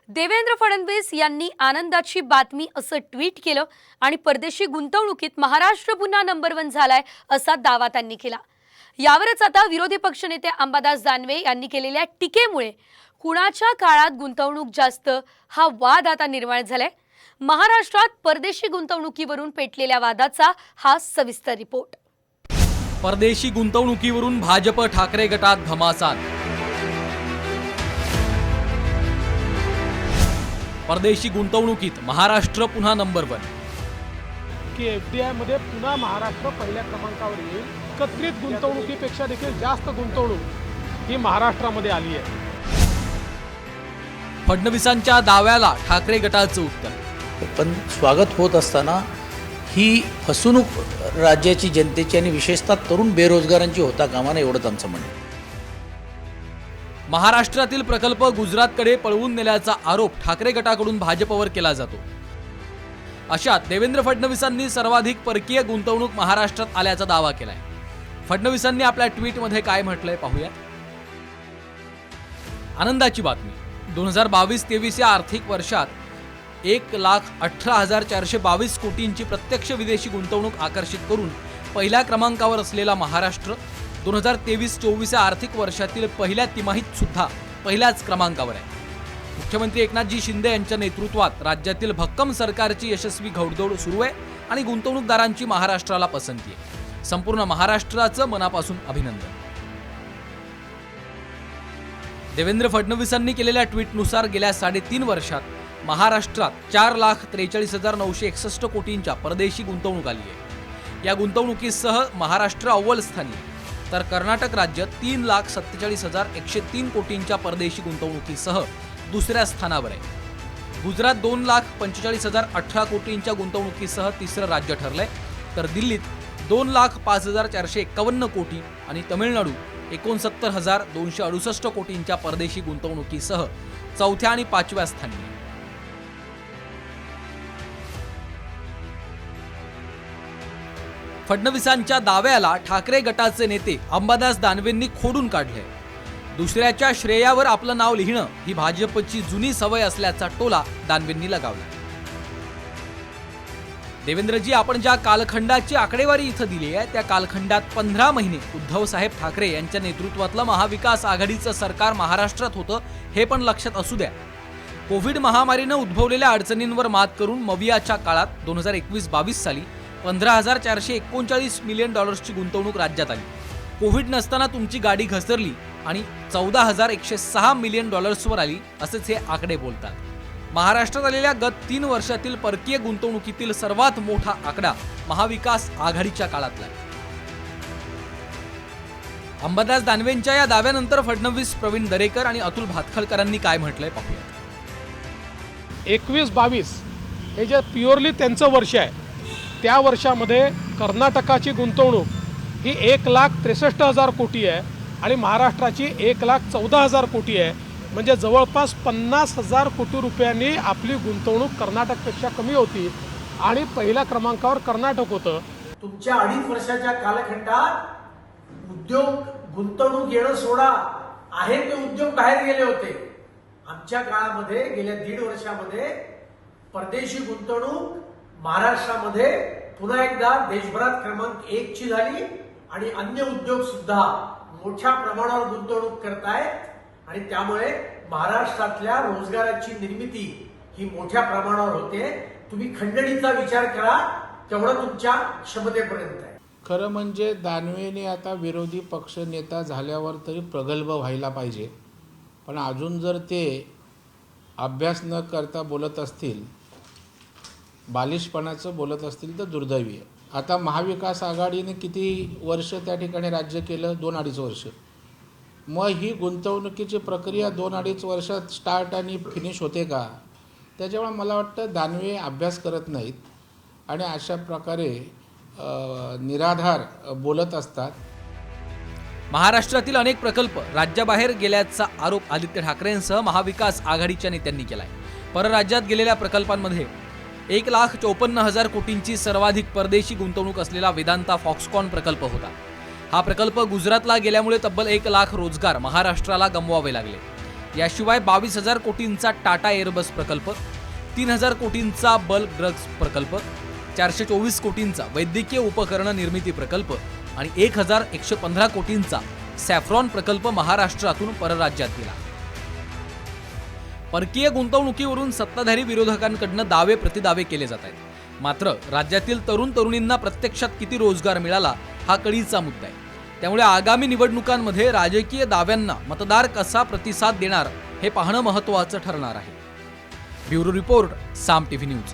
देवेंद्र फडणवीस यांनी आनंदाची बातमी असं ट्विट केलं आणि परदेशी गुंतवणुकीत महाराष्ट्र पुन्हा नंबर 1 झालाय असा दावा त्यांनी केला। यावरच आता विरोधी पक्षनेते अंबादास दानवे यांनी केलेल्या टीकेमुळे कुणाच्या काळात गुंतवणूक जास्त हा वाद आता निर्माण झालाय। महाराष्ट्रात परदेशी गुंतवणुकीवरून पेटलेल्या वादाचा हा सविस्तर रिपोर्ट। परदेशी गुंतवणुकीवरून भाजप ठाकरे गटात घमासान। परदेशी गुंतवणुकीत महाराष्ट्र पुन्हा नंबर 1 की एफडीआय मध्ये पुन्हा महाराष्ट्र पहिल्या क्रमांकावर येईल। एकत्रित गुंतवणुकीपेक्षा देखील जास्त गुंतवणूक ही महाराष्ट्रामध्ये आली आहे। फडणवीसांच्या दाव्याला ठाकरे गटाचं उत्तर। पण स्वागत होत असताना ही फसवणूक राज्याची जनतेची आणि विशेषतः तरुण बेरोजगारांची होता कामा नये एवढंच आमचं म्हणणं आहे। महाराष्ट्रातील प्रकल्प गुजरातकडे पळवून नेल्याचा आरोप ठाकरे गटाकडून भाजपवर केला जातो। अशात देवेंद्र फडणवीसांनी सर्वाधिक परकीय गुंतवणूक महाराष्ट्रात आल्याचा दावा केलाय। फडणवीसांनी आपल्या ट्विटमध्ये काय म्हटलंय पाहूया। आनंदाची बातमी। 2022-23 या आर्थिक वर्षात 1,18,422 कोटींची प्रत्यक्ष विदेशी गुंतवणूक आकर्षित करून पहिल्या क्रमांकावर असलेला महाराष्ट्र 2023-24 या आर्थिक वर्षातील पहिल्या तिमाहीत सुद्धा पहिल्याच क्रमांकावर आहे। मुख्यमंत्री एकनाथजी शिंदे यांच्या नेतृत्वात राज्यातील भक्कम सरकारची यशस्वी घौडदौड सुरू आहे आणि गुंतवणूकदारांची महाराष्ट्राला पसंती आहे। संपूर्ण महाराष्ट्राचं मनापासून अभिनंदन। देवेंद्र फडणवीसांनी केलेल्या ट्विटनुसार गेल्या 3.5 वर्षात महाराष्ट्रात 4,43,961 कोटींच्या परदेशी गुंतवणूक आली आहे। या गुंतवणुकीसह महाराष्ट्र अव्वल स्थानी आहे, तर कर्नाटक राज्य 3,47,103 कोटींच्या परदेशी गुंतवणुकीसह दुसऱ्या स्थानावर आहे। गुजरात 2,45,018 कोटींच्या गुंतवणुकीसह तिसरं राज्य ठरलंय, तर दिल्लीत 2,05,451 कोटी आणि तमिळनाडू 69,268 कोटींच्या परदेशी गुंतवणुकीसह चौथ्या आणि 5व्या स्थानी आहे। फडणवीसांच्या दाव्याला ठाकरे गटाचे नेते अंबादास दानवेंनी खोडून काढले। दुसऱ्याच्या श्रेयावर आपलं नाव लिहिणं ही भाजपची जुनी सवय असल्याचा टोला दानवेंनी लगावला। देवेंद्रजी, आपण ज्या कालखंडाची आकडेवारी इथं दिली आहे त्या कालखंडात 15 महिने उद्धव साहेब ठाकरे यांच्या नेतृत्वातलं महाविकास आघाडीचं सरकार महाराष्ट्रात होतं, हे पण लक्षात असू द्या। कोविड महामारीनं उद्भवलेल्या अडचणींवर मात करून मवियाच्या काळात 2021-22 साली $15,439 मिलियन गुंतवणूक राज्यात आली। कोविड नसताना तुमची गाडी घसरली आणि $14,106 मिलियन वर आली, असेच हे आकडे बोलतात। महाराष्ट्रात आलेल्या गत 3 वर्षातील परकीय गुंतवणुकीतील सर्वात मोठा आकडा महाविकास आघाडीच्या काळातला आहे। अंबादास दानवेंच्या या दाव्यानंतर फडणवीस, प्रवीण दरेकर आणि अतुल भातखळकरांनी काय म्हटलंय पाहूया। 21-22 हे जे प्युअरली त्यांचं वर्ष आहे, त्या वर्षामध्ये कर्नाटकाची गुंतवणूक ही 1,63,000 कोटी आहे आणि महाराष्ट्राची 1,14,000 कोटी आहे। म्हणजे जवळपास 50,000 कोटी रुपयांनी आपली गुंतवणूक कर्नाटकपेक्षा कमी होती आणि पहिल्या क्रमांकावर कर्नाटक होतं। तुमच्या 2.5 वर्षाच्या कालखंडात उद्योग गुंतवणूक येणं सोडा, आहे ते उद्योग बाहेर गेले होते। आमच्या काळामध्ये गेल्या 1.5 वर्षामध्ये परदेशी गुंतवणूक महाराष्ट्रामध्ये पुन्हा एकदा देशभरात क्रमांक 1 ची झाली आणि अन्य उद्योग सुद्धा मोठ्या प्रमाणावर गुंतवणूक करतायत आणि त्यामुळे महाराष्ट्रातल्या रोजगाराची निर्मिती ही मोठ्या प्रमाणावर होते। तुम्ही खंडणीचा विचार करा, तेवढं तुमच्या क्षमतेपर्यंत आहे। खरं म्हणजे दानवेने आता विरोधी पक्ष नेता झाल्यावर तरी प्रगल्भ व्हायला पाहिजे, पण अजून जर ते अभ्यास न करता बोलत असतील, बालिशपणाचं बोलत असतील तर दुर्दैवी आहे। आता महाविकास आघाडीने किती वर्ष त्या ठिकाणी राज्य केलं? 2-2.5 वर्ष। मग ही गुंतवणुकीची प्रक्रिया 2-2.5 वर्षात स्टार्ट आणि फिनिश होते का? त्याच्यामुळे मला वाटतं दानवे अभ्यास करत नाहीत आणि अशा प्रकारे निराधार बोलत असतात। महाराष्ट्रातील अनेक प्रकल्प राज्याबाहेर गेल्याचा आरोप आदित्य ठाकरेंसह महाविकास आघाडीच्या नेत्यांनी केलाय। परराज्यात गेलेल्या प्रकल्पांमध्ये 1,54,000 कोटींची सर्वाधिक परदेशी गुंतवणूक असलेला वेदांता फॉक्सकॉन प्रकल्प होता। हा प्रकल्प गुजरातला गेल्यामुळे तब्बल 1 लाख रोजगार महाराष्ट्राला गमवावे लागले। याशिवाय 22,000 कोटींचा टाटा एअरबस प्रकल्प, 3,000 कोटींचा बल्क ड्रग्ज प्रकल्प, 424 कोटींचा वैद्यकीय उपकरण निर्मिती प्रकल्प आणि 1,115 कोटींचा सॅफ्रॉन प्रकल्प महाराष्ट्रातून परराज्यात गेला. परकीय गुंतवणुकीवरून सत्ताधारी विरोधकांकडून दावे प्रतिदावे केले जात आहेत. मात्र राज्यातील तरुण तरुणींना प्रत्यक्षात किती रोजगार मिळाला हा कळीचा मुद्दा आहे. त्यामुळे आगामी निवडणुकांमध्ये राजकीय दाव्यांना मतदार कसा प्रतिसाद देणार हे पाहणं महत्त्वाचं ठरणार आहे. ब्युरो रिपोर्ट, साम टीव्ही न्यूज.